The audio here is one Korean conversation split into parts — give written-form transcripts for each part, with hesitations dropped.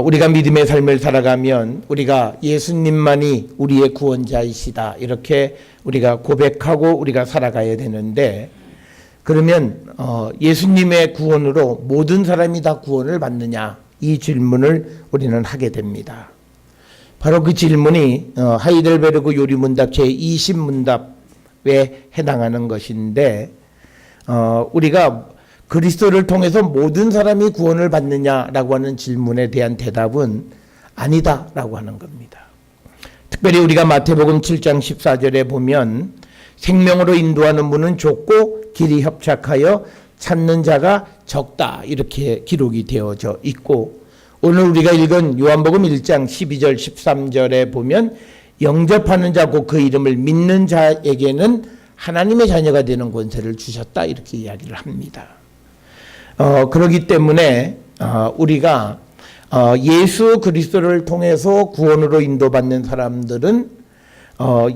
우리가 믿음의 삶을 살아가면 우리가 예수님만이 우리의 구원자이시다 이렇게 우리가 고백하고 우리가 살아가야 되는데, 그러면 예수님의 구원으로 모든 사람이 다 구원을 받느냐, 이 질문을 우리는 하게 됩니다. 바로 그 질문이 하이델베르그 요리문답 제20문답에 해당하는 것인데, 우리가 그리스도를 통해서 모든 사람이 구원을 받느냐라고 하는 질문에 대한 대답은 아니다라고 하는 겁니다. 특별히 우리가 마태복음 7장 14절에 보면 생명으로 인도하는 문은 좁고 길이 협착하여 찾는 자가 적다 이렇게 기록이 되어져 있고, 오늘 우리가 읽은 요한복음 1장 12절 13절에 보면 영접하는 자고 그 이름을 믿는 자에게는 하나님의 자녀가 되는 권세를 주셨다 이렇게 이야기를 합니다. 그렇기 때문에 우리가 예수 그리스도를 통해서 구원으로 인도받는 사람들은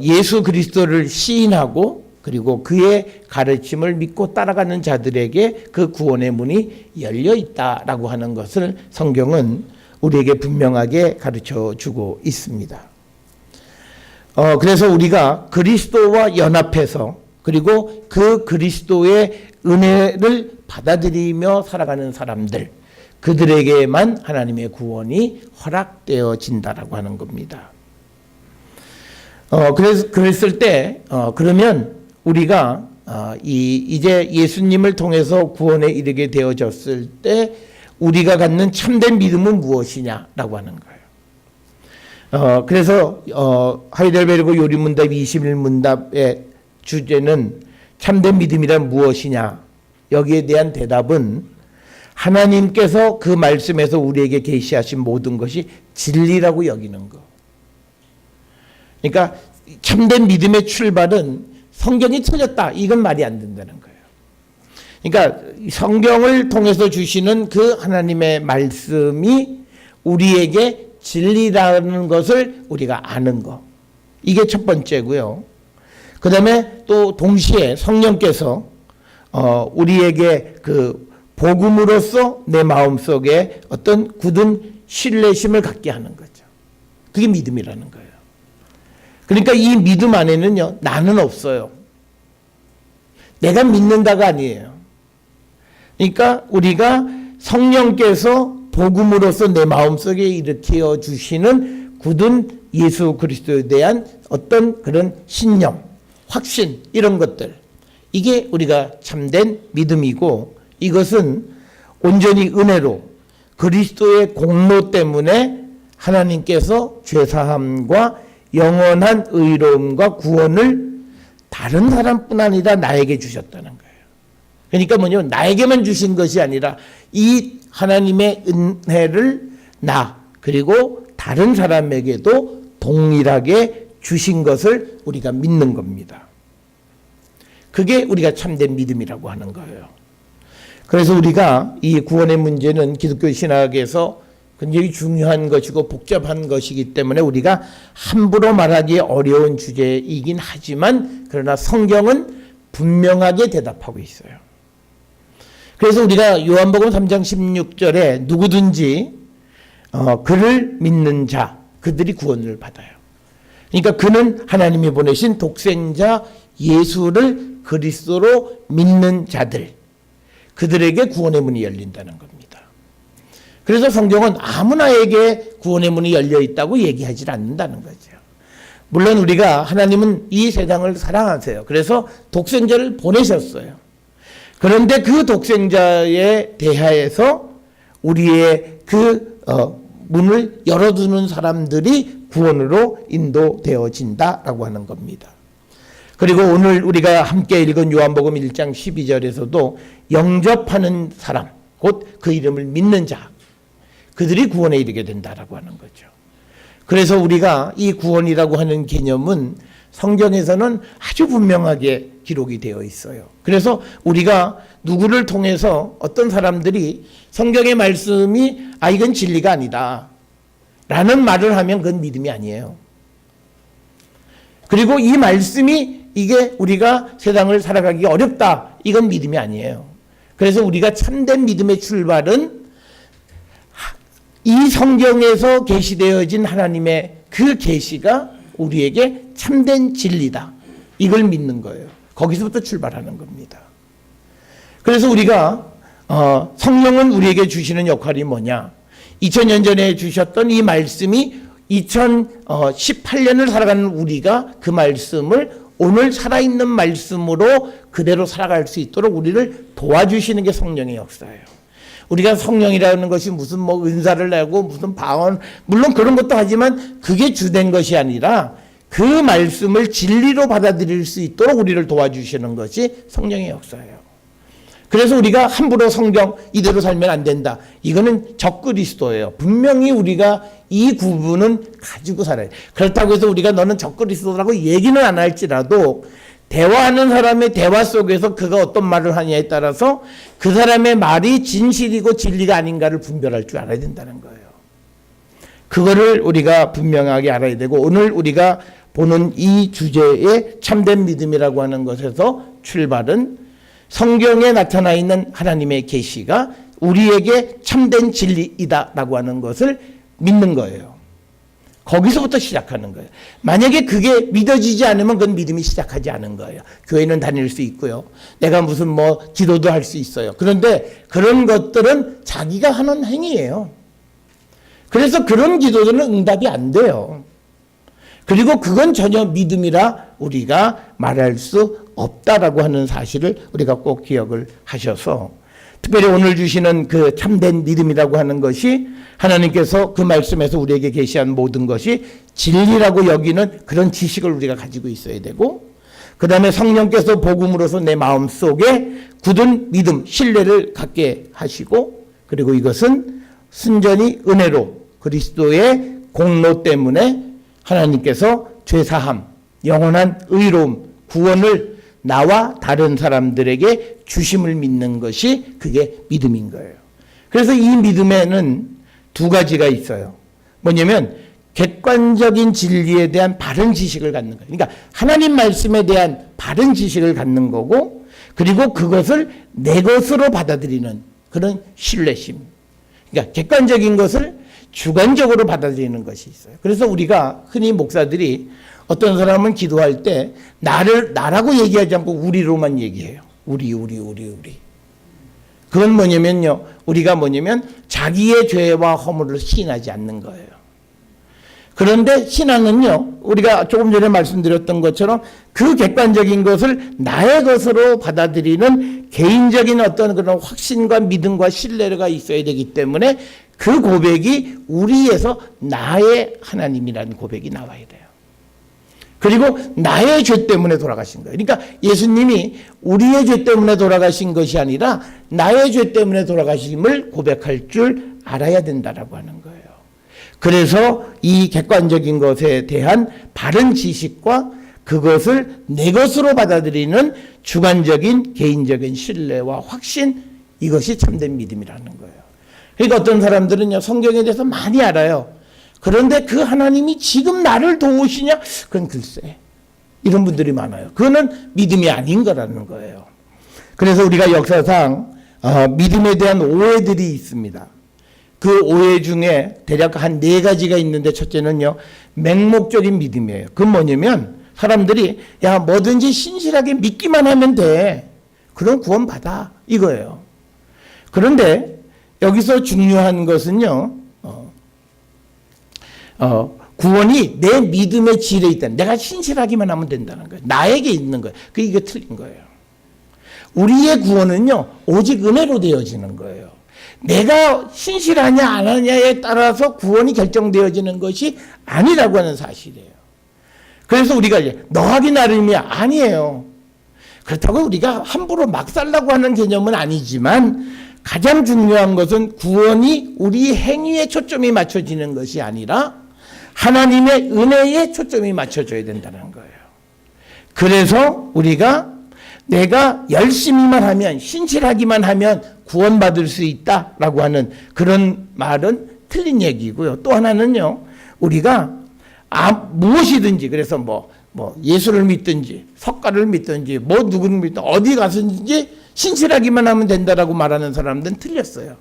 예수 그리스도를 시인하고 그리고 그의 가르침을 믿고 따라가는 자들에게 그 구원의 문이 열려 있다라고 하는 것을 성경은 우리에게 분명하게 가르쳐 주고 있습니다. 그래서 우리가 그리스도와 연합해서 그리고 그 그리스도의 은혜를 받아들이며 살아가는 사람들, 그들에게만 하나님의 구원이 허락되어진다라고 하는 겁니다. 그랬을 때 그러면 우리가 이제 예수님을 통해서 구원에 이르게 되어졌을 때 우리가 갖는 참된 믿음은 무엇이냐라고 하는 거예요. 그래서 하이델베르그 요리문답 21문답의 주제는 참된 믿음이란 무엇이냐, 여기에 대한 대답은 하나님께서 그 말씀에서 우리에게 계시하신 모든 것이 진리라고 여기는 거. 그러니까 참된 믿음의 출발은 성경이 틀렸다, 이건 말이 안 된다는 거예요. 그러니까 성경을 통해서 주시는 그 하나님의 말씀이 우리에게 진리라는 것을 우리가 아는 거, 이게 첫 번째고요. 그 다음에 또 동시에 성령께서 우리에게 그 복음으로써 내 마음속에 어떤 굳은 신뢰심을 갖게 하는 거죠. 그게 믿음이라는 거예요. 그러니까 이 믿음 안에는요, 나는 없어요. 내가 믿는다가 아니에요. 그러니까 우리가 성령께서 복음으로써 내 마음속에 일으켜 주시는 굳은 예수 그리스도에 대한 어떤 그런 신념, 확신, 이런 것들, 이게 우리가 참된 믿음이고, 이것은 온전히 은혜로 그리스도의 공로 때문에 하나님께서 죄사함과 영원한 의로움과 구원을 다른 사람뿐 아니라 나에게 주셨다는 거예요. 그러니까 뭐냐면 나에게만 주신 것이 아니라 이 하나님의 은혜를 나 그리고 다른 사람에게도 동일하게 주신 것을 우리가 믿는 겁니다. 그게 우리가 참된 믿음이라고 하는 거예요. 그래서 우리가 이 구원의 문제는 기독교 신학에서 굉장히 중요한 것이고 복잡한 것이기 때문에 우리가 함부로 말하기 어려운 주제이긴 하지만, 그러나 성경은 분명하게 대답하고 있어요. 그래서 우리가 요한복음 3장 16절에 누구든지 그를 믿는 자, 그들이 구원을 받아요. 그러니까 그는 하나님이 보내신 독생자 예수를 그리스도로 믿는 자들, 그들에게 구원의 문이 열린다는 겁니다. 그래서 성경은 아무나에게 구원의 문이 열려 있다고 얘기하지 않는다는 거죠. 물론 우리가 하나님은 이 세상을 사랑하세요. 그래서 독생자를 보내셨어요. 그런데 그 독생자에 대하여서 우리의 그 문을 열어두는 사람들이 구원으로 인도되어진다라고 하는 겁니다. 그리고 오늘 우리가 함께 읽은 요한복음 1장 12절에서도 영접하는 사람, 곧 그 이름을 믿는 자, 그들이 구원에 이르게 된다라고 하는 거죠. 그래서 우리가 이 구원이라고 하는 개념은 성경에서는 아주 분명하게 기록이 되어 있어요. 그래서 우리가 누구를 통해서 어떤 사람들이 성경의 말씀이 이건 진리가 아니다 라는 말을 하면 그건 믿음이 아니에요. 그리고 이 말씀이 이게 우리가 세상을 살아가기 어렵다, 이건 믿음이 아니에요. 그래서 우리가 참된 믿음의 출발은 이 성경에서 계시되어진 하나님의 그 계시가 우리에게 참된 진리다. 이걸 믿는 거예요. 거기서부터 출발하는 겁니다. 그래서 우리가 성령은 우리에게 주시는 역할이 뭐냐? 2000년 전에 주셨던 이 말씀이 2018년을 살아가는 우리가 그 말씀을 오늘 살아있는 말씀으로 그대로 살아갈 수 있도록 우리를 도와주시는 게 성령의 역사예요. 우리가 성령이라는 것이 무슨 뭐 은사를 내고 무슨 방언, 물론 그런 것도 하지만 그게 주된 것이 아니라 그 말씀을 진리로 받아들일 수 있도록 우리를 도와주시는 것이 성령의 역사예요. 그래서 우리가 함부로 성경 이대로 살면 안 된다. 이거는 적그리스도예요. 분명히 우리가 이 구분은 가지고 살아요. 그렇다고 해서 우리가 너는 적그리스도라고 얘기는 안 할지라도 대화하는 사람의 대화 속에서 그가 어떤 말을 하냐에 따라서 그 사람의 말이 진실이고 진리가 아닌가를 분별할 줄 알아야 된다는 거예요. 그거를 우리가 분명하게 알아야 되고, 오늘 우리가 보는 이 주제의 참된 믿음이라고 하는 것에서 출발은 성경에 나타나 있는 하나님의 계시가 우리에게 참된 진리이다라고 하는 것을 믿는 거예요. 거기서부터 시작하는 거예요. 만약에 그게 믿어지지 않으면 그건 믿음이 시작하지 않은 거예요. 교회는 다닐 수 있고요. 내가 무슨 뭐 기도도 할 수 있어요. 그런데 그런 것들은 자기가 하는 행위예요. 그래서 그런 기도들은 응답이 안 돼요. 그리고 그건 전혀 믿음이라 우리가 말할 수 없다라고 하는 사실을 우리가 꼭 기억을 하셔서, 특별히 오늘 주시는 그 참된 믿음이라고 하는 것이 하나님께서 그 말씀에서 우리에게 계시한 모든 것이 진리라고 여기는 그런 지식을 우리가 가지고 있어야 되고, 그 다음에 성령께서 복음으로서 내 마음속에 굳은 믿음, 신뢰를 갖게 하시고, 그리고 이것은 순전히 은혜로 그리스도의 공로 때문에 하나님께서 죄사함, 영원한 의로움, 구원을 나와 다른 사람들에게 주심을 믿는 것이 그게 믿음인 거예요. 그래서 이 믿음에는 두 가지가 있어요. 뭐냐면 객관적인 진리에 대한 바른 지식을 갖는 거예요. 그러니까 하나님 말씀에 대한 바른 지식을 갖는 거고, 그리고 그것을 내 것으로 받아들이는 그런 신뢰심. 그러니까 객관적인 것을 주관적으로 받아들이는 것이 있어요. 그래서 우리가 흔히 목사들이 어떤 사람은 기도할 때 나라고 얘기하지 않고 우리로만 얘기해요. 우리. 그건 뭐냐면요. 우리가 뭐냐면 자기의 죄와 허물을 시인하지 않는 거예요. 그런데 신앙은요, 우리가 조금 전에 말씀드렸던 것처럼 그 객관적인 것을 나의 것으로 받아들이는 개인적인 어떤 그런 확신과 믿음과 신뢰가 있어야 되기 때문에 그 고백이 우리에서 나의 하나님이라는 고백이 나와야 돼요. 그리고 나의 죄 때문에 돌아가신 거예요. 그러니까 예수님이 우리의 죄 때문에 돌아가신 것이 아니라 나의 죄 때문에 돌아가심을 고백할 줄 알아야 된다라고 하는 거예요. 그래서 이 객관적인 것에 대한 바른 지식과 그것을 내 것으로 받아들이는 주관적인 개인적인 신뢰와 확신, 이것이 참된 믿음이라는 거예요. 그러니까 어떤 사람들은요, 성경에 대해서 많이 알아요. 그런데 그 하나님이 지금 나를 도우시냐? 그건 글쎄. 이런 분들이 많아요. 그거는 믿음이 아닌 거라는 거예요. 그래서 우리가 역사상 믿음에 대한 오해들이 있습니다. 그 오해 중에 대략 한 4가지가 있는데, 첫째는요, 맹목적인 믿음이에요. 그건 뭐냐면 사람들이 야, 뭐든지 신실하게 믿기만 하면 돼. 그럼 구원받아. 이거예요. 그런데 여기서 중요한 것은요, 구원이 내 믿음의 질에 있다. 내가 신실하기만 하면 된다는 거예요. 나에게 있는 거예요. 이게 틀린 거예요. 우리의 구원은요, 오직 은혜로 되어지는 거예요. 내가 신실하냐 안 하냐에 따라서 구원이 결정되어지는 것이 아니라고 하는 사실이에요. 그래서 우리가 이제 너 하기 나름이야. 아니에요. 그렇다고 우리가 함부로 막 살라고 하는 개념은 아니지만, 가장 중요한 것은 구원이 우리 행위에 초점이 맞춰지는 것이 아니라 하나님의 은혜에 초점이 맞춰져야 된다는 거예요. 그래서 우리가 내가 열심히만 하면, 신실하기만 하면 구원받을 수 있다라고 하는 그런 말은 틀린 얘기고요. 또 하나는요, 우리가 무엇이든지, 그래서 뭐 예수를 믿든지 석가를 믿든지 뭐 누구를 믿든 어디 가서든지 신실하기만 하면 된다라고 말하는 사람들은 틀렸어요.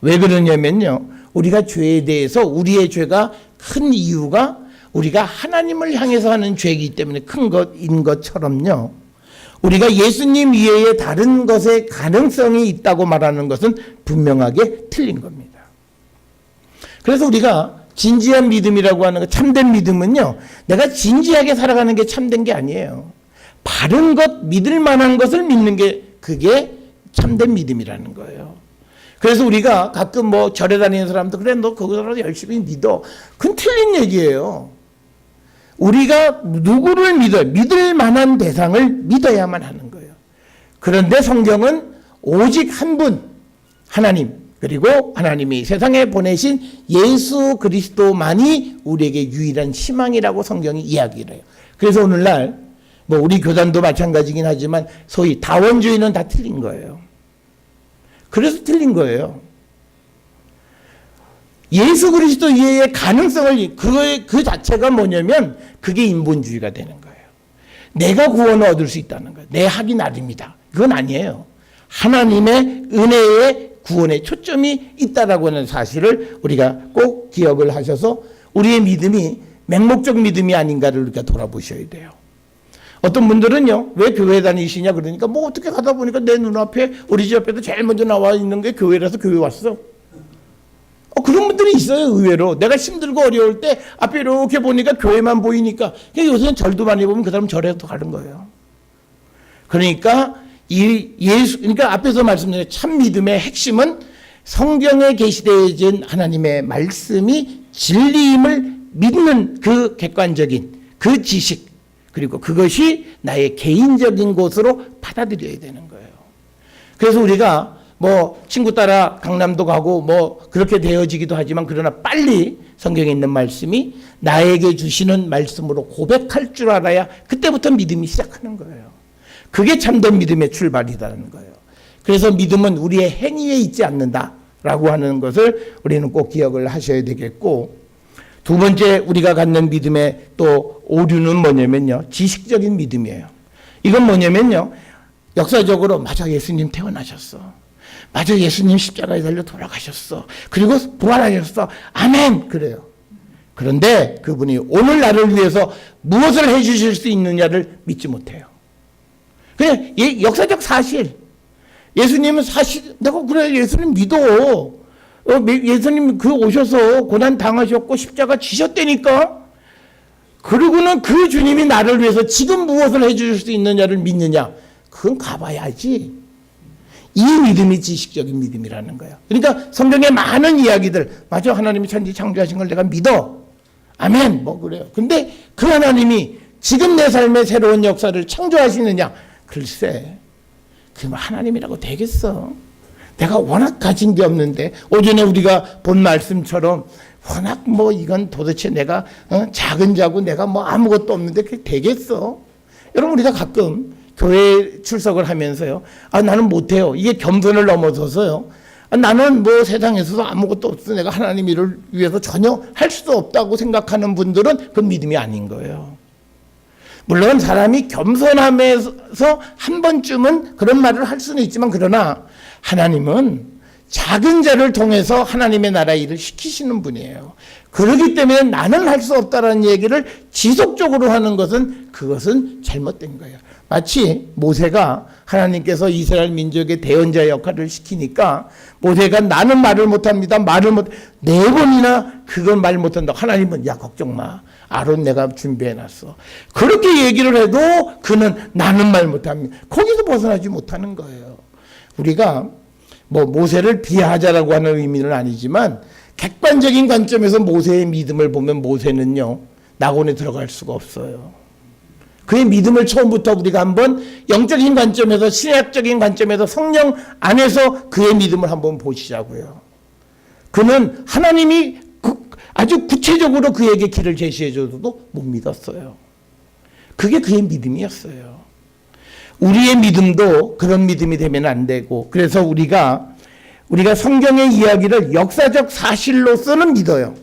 왜 그러냐면요, 우리가 죄에 대해서 우리의 죄가 큰 이유가 우리가 하나님을 향해서 하는 죄이기 때문에 큰 것인 것처럼요, 우리가 예수님 이외에 다른 것에 가능성이 있다고 말하는 것은 분명하게 틀린 겁니다. 그래서 우리가 진지한 믿음이라고 하는 것, 참된 믿음은요, 내가 진지하게 살아가는 게 참된 게 아니에요. 바른 것, 믿을 만한 것을 믿는 게 그게 참된 믿음이라는 거예요. 그래서 우리가 가끔 뭐 절에 다니는 사람도 그래, 너 거기서 열심히 믿어. 그건 틀린 얘기예요. 우리가 누구를 믿어요? 믿을 만한 대상을 믿어야만 하는 거예요. 그런데 성경은 오직 한 분, 하나님, 그리고 하나님이 세상에 보내신 예수 그리스도만이 우리에게 유일한 희망이라고 성경이 이야기를 해요. 그래서 오늘날 뭐 우리 교단도 마찬가지긴 하지만 소위 다원주의는 다 틀린 거예요. 그래서 틀린 거예요. 예수 그리스도 이외의 가능성을, 그 자체가 뭐냐면 그게 인본주의가 되는 거예요. 내가 구원을 얻을 수 있다는 거예요. 내 학이 나름이다. 그건 아니에요. 하나님의 은혜의 구원에 초점이 있다라고 하는 사실을 우리가 꼭 기억을 하셔서 우리의 믿음이 맹목적 믿음이 아닌가를 우리가 돌아보셔야 돼요. 어떤 분들은요, 왜 교회 다니시냐 그러니까 뭐 어떻게 가다 보니까 내 눈앞에 우리 집 앞에도 제일 먼저 나와 있는 게 교회라서 교회 왔어. 그런 분들이 있어요. 의외로 내가 힘들고 어려울 때 앞에 이렇게 보니까 교회만 보이니까. 요새는 절도 많이 보면 그 사람 절에 또 가는 거예요. 그러니까 그러니까 앞에서 말씀드린 참 믿음의 핵심은 성경에 계시되어진 하나님의 말씀이 진리임을 믿는 그 객관적인 그 지식, 그리고 그것이 나의 개인적인 것으로 받아들여야 되는 거예요. 그래서 우리가 뭐 친구 따라 강남도 가고 뭐 그렇게 되어지기도 하지만, 그러나 빨리 성경에 있는 말씀이 나에게 주시는 말씀으로 고백할 줄 알아야 그때부터 믿음이 시작하는 거예요. 그게 참된 믿음의 출발이라는 거예요. 그래서 믿음은 우리의 행위에 있지 않는다라고 하는 것을 우리는 꼭 기억을 하셔야 되겠고, 두 번째 우리가 갖는 믿음의 또 오류는 뭐냐면요, 지식적인 믿음이에요. 이건 뭐냐면요, 역사적으로 맞아, 예수님 태어나셨어. 맞아, 예수님 십자가에 달려 돌아가셨어. 그리고 부활하셨어. 아멘. 그래요. 그런데 그분이 오늘 나를 위해서 무엇을 해주실 수 있느냐를 믿지 못해요. 그냥 역사적 사실. 예수님은 사실, 내가 그래, 예수님 믿어. 예수님 그 오셔서 고난 당하셨고 십자가 지셨다니까. 그리고는 그 주님이 나를 위해서 지금 무엇을 해주실 수 있느냐를 믿느냐. 그건 가봐야지. 이 믿음이 지식적인 믿음이라는 거예요. 그러니까 성경의 많은 이야기들, 맞아, 하나님이 천지 창조하신 걸 내가 믿어. 아멘. 뭐 그래요. 근데 그 하나님이 지금 내 삶의 새로운 역사를 창조하시느냐. 글쎄, 그 하나님이라고 되겠어. 내가 워낙 가진 게 없는데, 오전에 우리가 본 말씀처럼 워낙 뭐 이건 도대체 내가 작은 자고 내가 뭐 아무것도 없는데 그게 되겠어. 여러분, 우리가 가끔 교회 출석을 하면서요, 나는 못해요. 이게 겸손을 넘어서서요, 나는 뭐 세상에서도 아무것도 없어, 내가 하나님 일을 위해서 전혀 할 수도 없다고 생각하는 분들은 그건 믿음이 아닌 거예요. 물론 사람이 겸손함에서 한 번쯤은 그런 말을 할 수는 있지만, 그러나 하나님은 작은 자를 통해서 하나님의 나라 일을 시키시는 분이에요. 그렇기 때문에 나는 할 수 없다라는 얘기를 지속적으로 하는 것은, 그것은 잘못된 거예요. 마치 모세가 하나님께서 이스라엘 민족의 대언자 역할을 시키니까 모세가 나는 말을 못합니다. 네 번이나 그건 말 못한다. 하나님은 야, 걱정 마. 아론 내가 준비해놨어. 그렇게 얘기를 해도 그는 나는 말 못합니다. 거기서 벗어나지 못하는 거예요. 우리가 뭐 모세를 비하하자라고 하는 의미는 아니지만, 객관적인 관점에서 모세의 믿음을 보면 모세는요, 낙원에 들어갈 수가 없어요. 그의 믿음을 처음부터 우리가 한번 영적인 관점에서, 신학적인 관점에서 성령 안에서 그의 믿음을 한번 보시자고요. 그는 하나님이 아주 구체적으로 그에게 길을 제시해줘도 못 믿었어요. 그게 그의 믿음이었어요. 우리의 믿음도 그런 믿음이 되면 안 되고, 그래서 우리가 성경의 이야기를 역사적 사실로서는 믿어요.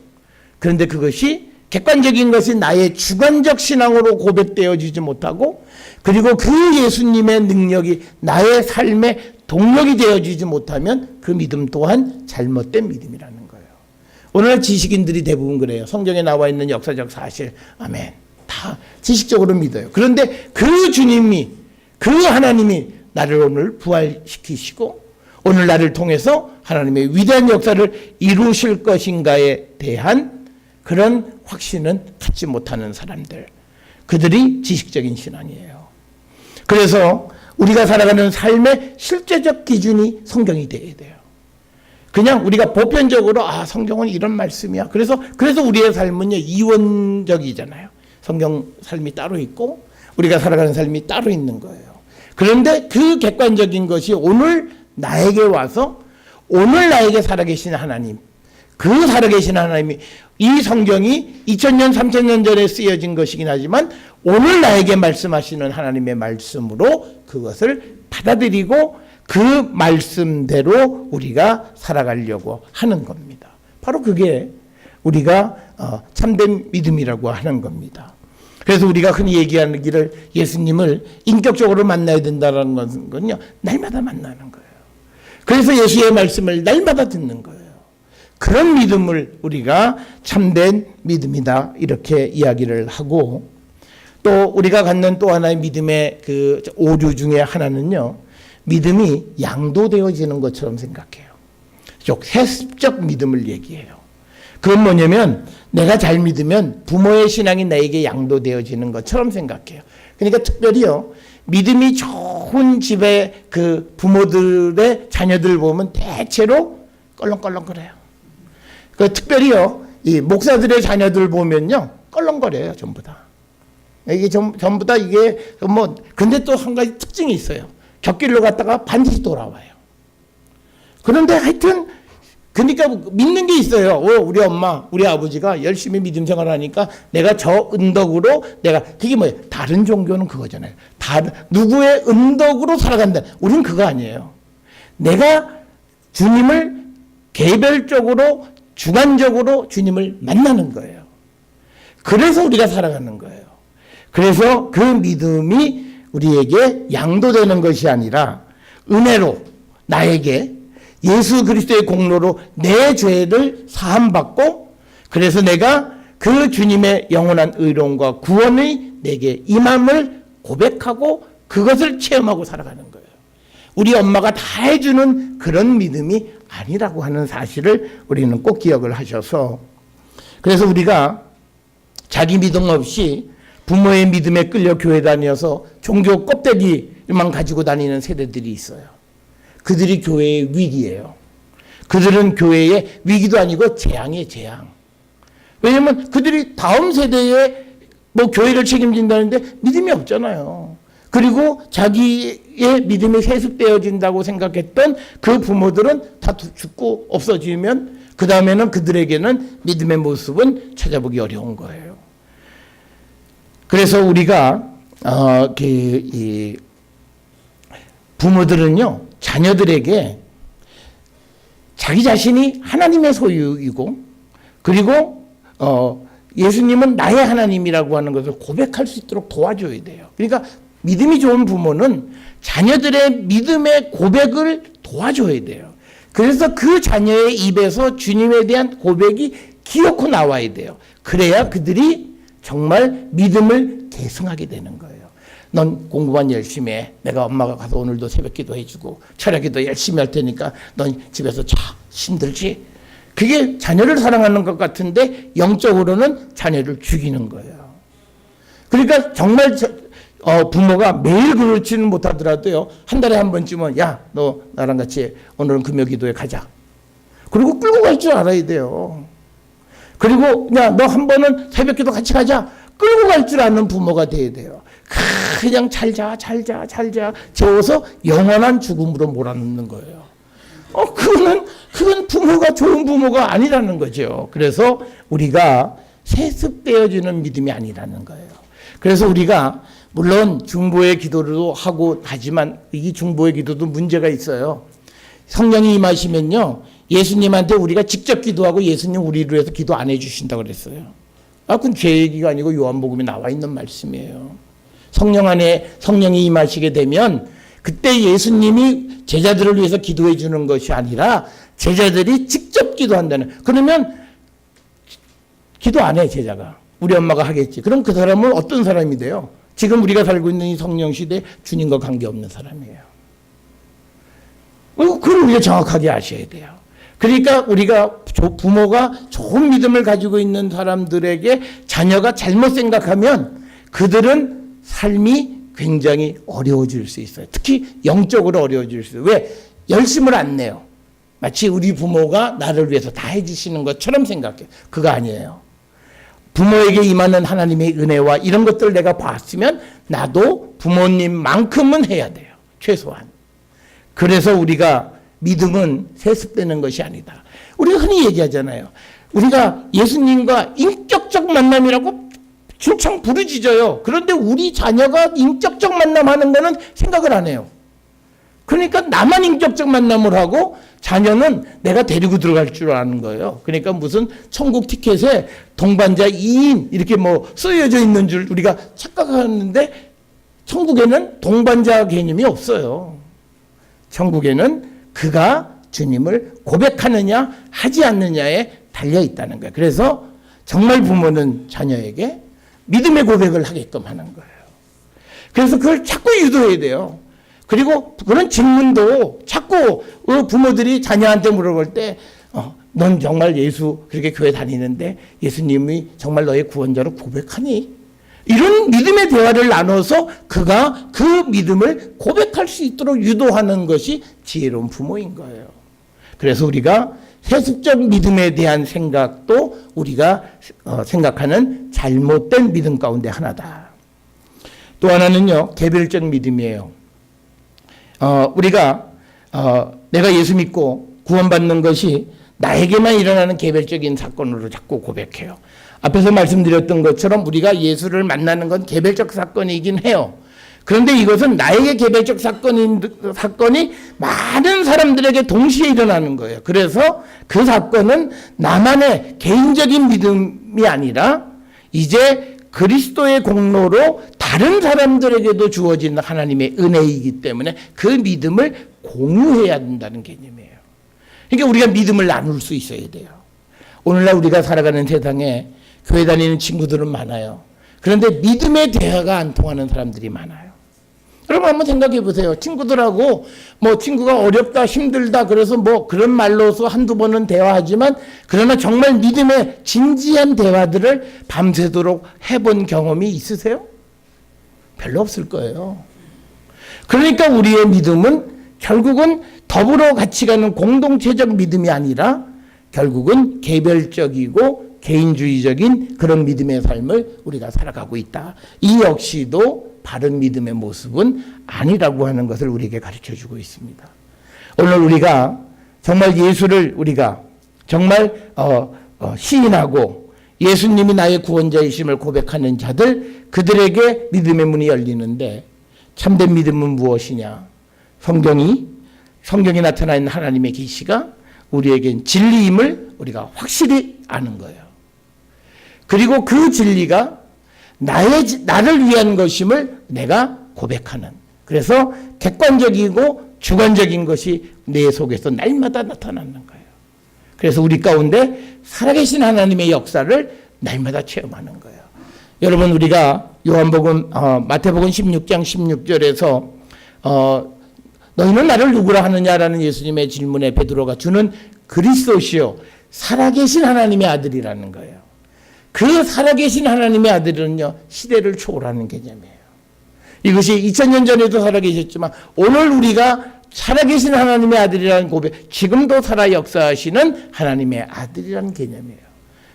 그런데 그것이 객관적인 것이 나의 주관적 신앙으로 고백되어지지 못하고, 그리고 그 예수님의 능력이 나의 삶에 동력이 되어주지 못하면 그 믿음 또한 잘못된 믿음이라는 거예요. 오늘날 지식인들이 대부분 그래요. 성경에 나와 있는 역사적 사실, 아멘, 다 지식적으로 믿어요. 그런데 그 주님이, 그 하나님이 나를 오늘 부활시키시고 오늘 나를 통해서 하나님의 위대한 역사를 이루실 것인가에 대한 그런 확신은 갖지 못하는 사람들, 그들이 지식적인 신앙이에요. 그래서 우리가 살아가는 삶의 실제적 기준이 성경이 되어야 돼요. 그냥 우리가 보편적으로 성경은 이런 말씀이야. 그래서 우리의 삶은요 이원적이잖아요. 성경 삶이 따로 있고 우리가 살아가는 삶이 따로 있는 거예요. 그런데 그 객관적인 것이 오늘 나에게 와서 오늘 나에게 살아계신 하나님, 그 살아계신 하나님이, 이 성경이 2000년 3000년 전에 쓰여진 것이긴 하지만 오늘 나에게 말씀하시는 하나님의 말씀으로 그것을 받아들이고 그 말씀대로 우리가 살아가려고 하는 겁니다. 바로 그게 우리가 참된 믿음이라고 하는 겁니다. 그래서 우리가 흔히 얘기하는 길을 예수님을 인격적으로 만나야 된다는 것은요, 날마다 만나는 거예요. 그래서 예수의 말씀을 날마다 듣는 거예요. 그런 믿음을 우리가 참된 믿음이다, 이렇게 이야기를 하고, 또 우리가 갖는 또 하나의 믿음의 그 오류 중에 하나는요, 믿음이 양도되어지는 것처럼 생각해요. 즉 세습적 믿음을 얘기해요. 그건 뭐냐면 내가 잘 믿으면 부모의 신앙이 나에게 양도되어지는 것처럼 생각해요. 그러니까 특별히요, 믿음이 좋은 집의 그 부모들의 자녀들 보면 대체로 껄렁껄렁거려요. 그 특별히요, 이 목사들의 자녀들 보면요, 껄렁거려요, 전부 다. 이게 전부 다 이게 근데 또 한 가지 특징이 있어요. 곁길로 갔다가 반드시 돌아와요. 그런데 하여튼 그러니까 믿는 게 있어요. 우리 엄마, 우리 아버지가 열심히 믿음 생활하니까 내가 저 은덕으로 그게 뭐예요? 다른 종교는 그거잖아요. 누구의 은덕으로 살아간다. 우리는 그거 아니에요. 내가 주님을 개별적으로 주관적으로 주님을 만나는 거예요. 그래서 우리가 살아가는 거예요. 그래서 그 믿음이 우리에게 양도되는 것이 아니라 은혜로 나에게 예수 그리스도의 공로로 내 죄를 사함받고, 그래서 내가 그 주님의 영원한 의로움과 구원이 내게 임함을 고백하고 그것을 체험하고 살아가는 거예요. 우리 엄마가 다 해주는 그런 믿음이 아니라고 하는 사실을 우리는 꼭 기억을 하셔서, 그래서 우리가 자기 믿음 없이 부모의 믿음에 끌려 교회 다녀서 종교 껍데기만 가지고 다니는 세대들이 있어요. 그들이 교회의 위기예요. 그들은 교회의 위기도 아니고 재앙이에요, 재앙. 왜냐하면 그들이 다음 세대에 교회를 책임진다는데 믿음이 없잖아요. 그리고 자기의 믿음이 세습되어진다고 생각했던 그 부모들은 다 죽고 없어지면 그 다음에는 그들에게는 믿음의 모습은 찾아보기 어려운 거예요. 그래서 우리가 부모들은요, 자녀들에게 자기 자신이 하나님의 소유이고, 그리고 예수님은 나의 하나님이라고 하는 것을 고백할 수 있도록 도와줘야 돼요. 그러니까 믿음이 좋은 부모는 자녀들의 믿음의 고백을 도와줘야 돼요. 그래서 그 자녀의 입에서 주님에 대한 고백이 기어코 나와야 돼요. 그래야 그들이 정말 믿음을 계승하게 되는 거예요. 넌 공부만 열심히 해. 내가 엄마가 가서 오늘도 새벽기도 해주고 철야기도 열심히 할 테니까 넌 집에서 힘들지? 그게 자녀를 사랑하는 것 같은데 영적으로는 자녀를 죽이는 거예요. 그러니까 정말 부모가 매일 그렇지는 못하더라도요, 한 달에 한 번쯤은 야, 너 나랑 같이 오늘은 금요기도에 가자. 그리고 끌고 갈 줄 알아야 돼요. 그리고 야, 너 한 번은 새벽기도 같이 가자. 끌고 갈 줄 아는 부모가 돼야 돼요. 그냥 잘 자 재워서 영원한 죽음으로 몰아넣는 거예요. 그건 부모가 좋은 부모가 아니라는 거죠. 그래서 우리가 세습되어지는 믿음이 아니라는 거예요. 그래서 우리가 물론 중보의 기도도 하고 하지만 이 중보의 기도도 문제가 있어요. 성령이 임하시면요, 예수님한테 우리가 직접 기도하고 예수님 우리를 위해서 기도 안 해주신다고 그랬어요. 그건 제 얘기가 아니고 요한복음에 나와 있는 말씀이에요. 성령 안에 성령이 임하시게 되면 그때 예수님이 제자들을 위해서 기도해 주는 것이 아니라 제자들이 직접 기도한다는. 그러면 기도 안 해, 제자가. 우리 엄마가 하겠지. 그럼 그 사람은 어떤 사람이 돼요? 지금 우리가 살고 있는 이 성령 시대에 주님과 관계없는 사람이에요. 그걸 우리가 정확하게 아셔야 돼요. 그러니까 우리가 부모가 좋은 믿음을 가지고 있는 사람들에게 자녀가 잘못 생각하면 그들은 삶이 굉장히 어려워질 수 있어요. 특히 영적으로 어려워질 수 있어요. 왜? 열심을 안 내요. 마치 우리 부모가 나를 위해서 다 해주시는 것처럼 생각해요. 그거 아니에요. 부모에게 임하는 하나님의 은혜와 이런 것들을 내가 봤으면 나도 부모님만큼은 해야 돼요. 최소한. 그래서 우리가 믿음은 세습되는 것이 아니다. 우리가 흔히 얘기하잖아요. 우리가 예수님과 인격적 만남이라고 줄창 부르짖어요. 그런데 우리 자녀가 인격적 만남하는 거는 생각을 안 해요. 그러니까 나만 인격적 만남을 하고 자녀는 내가 데리고 들어갈 줄 아는 거예요. 그러니까 무슨 천국 티켓에 동반자 2인 이렇게 뭐 쓰여져 있는 줄 우리가 착각하는데 천국에는 동반자 개념이 없어요. 천국에는 그가 주님을 고백하느냐 하지 않느냐에 달려 있다는 거예요. 그래서 정말 부모는 자녀에게 믿음의 고백을 하게끔 하는 거예요. 그래서 그걸 자꾸 유도해야 돼요. 그리고 그런 질문도 자꾸 부모들이 자녀한테 물어볼 때 넌 정말 예수 그렇게 교회 다니는데 예수님이 정말 너의 구원자로 고백하니? 이런 믿음의 대화를 나눠서 그가 그 믿음을 고백할 수 있도록 유도하는 것이 지혜로운 부모인 거예요. 그래서 우리가 세습적 믿음에 대한 생각도 우리가 생각하는 잘못된 믿음 가운데 하나다. 또 하나는요, 개별적 믿음이에요. 우리가 내가 예수 믿고 구원받는 것이 나에게만 일어나는 개별적인 사건으로 자꾸 고백해요. 앞에서 말씀드렸던 것처럼 우리가 예수를 만나는 건 개별적 사건이긴 해요. 그런데 이것은 나에게 개별적 사건이 많은 사람들에게 동시에 일어나는 거예요. 그래서 그 사건은 나만의 개인적인 믿음이 아니라 이제 그리스도의 공로로 다른 사람들에게도 주어진 하나님의 은혜이기 때문에 그 믿음을 공유해야 된다는 개념이에요. 그러니까 우리가 믿음을 나눌 수 있어야 돼요. 오늘날 우리가 살아가는 세상에 교회 다니는 친구들은 많아요. 그런데 믿음의 대화가 안 통하는 사람들이 많아요. 여러분 한번 생각해 보세요. 친구들하고 뭐 친구가 어렵다 힘들다 그래서 뭐 그런 말로서 한두 번은 대화하지만 그러나 정말 믿음의 진지한 대화들을 밤새도록 해본 경험이 있으세요? 별로 없을 거예요. 그러니까 우리의 믿음은 결국은 더불어 같이 가는 공동체적 믿음이 아니라 결국은 개별적이고 개인주의적인 그런 믿음의 삶을 우리가 살아가고 있다. 이 역시도 바른 믿음의 모습은 아니라고 하는 것을 우리에게 가르쳐주고 있습니다. 오늘 우리가 정말 예수를 우리가 정말 시인하고 예수님이 나의 구원자이심을 고백하는 자들, 그들에게 믿음의 문이 열리는데 참된 믿음은 무엇이냐? 성경이 나타나 있는 하나님의 계시가 우리에겐 진리임을 우리가 확실히 아는 거예요. 그리고 그 진리가 나를 위한 것임을 내가 고백하는. 그래서 객관적이고 주관적인 것이 내 속에서 날마다 나타나는 거예요. 그래서 우리 가운데 살아계신 하나님의 역사를 날마다 체험하는 거예요. 여러분 우리가 요한복음 마태복음 16장 16절에서 너희는 나를 누구라 하느냐라는 예수님의 질문에 베드로가 주는 그리스도시요 살아계신 하나님의 아들이라는 거예요. 그 살아계신 하나님의 아들은요 시대를 초월하는 개념이에요. 이것이 2000년 전에도 살아계셨지만 오늘 우리가 살아계신 하나님의 아들이라는 고백, 지금도 살아 역사하시는 하나님의 아들이라는 개념이에요.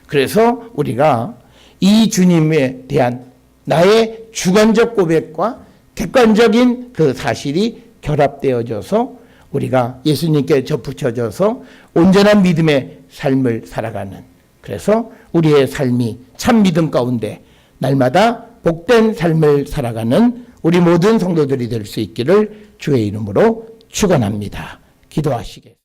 그래서 우리가 이 주님에 대한 나의 주관적 고백과 객관적인 그 사실이 결합되어져서 우리가 예수님께 접붙여져서 온전한 믿음의 삶을 살아가는, 그래서 우리의 삶이 참 믿음 가운데 날마다 복된 삶을 살아가는 우리 모든 성도들이 될 수 있기를 주의 이름으로 축원합니다. 기도하시겠습니다.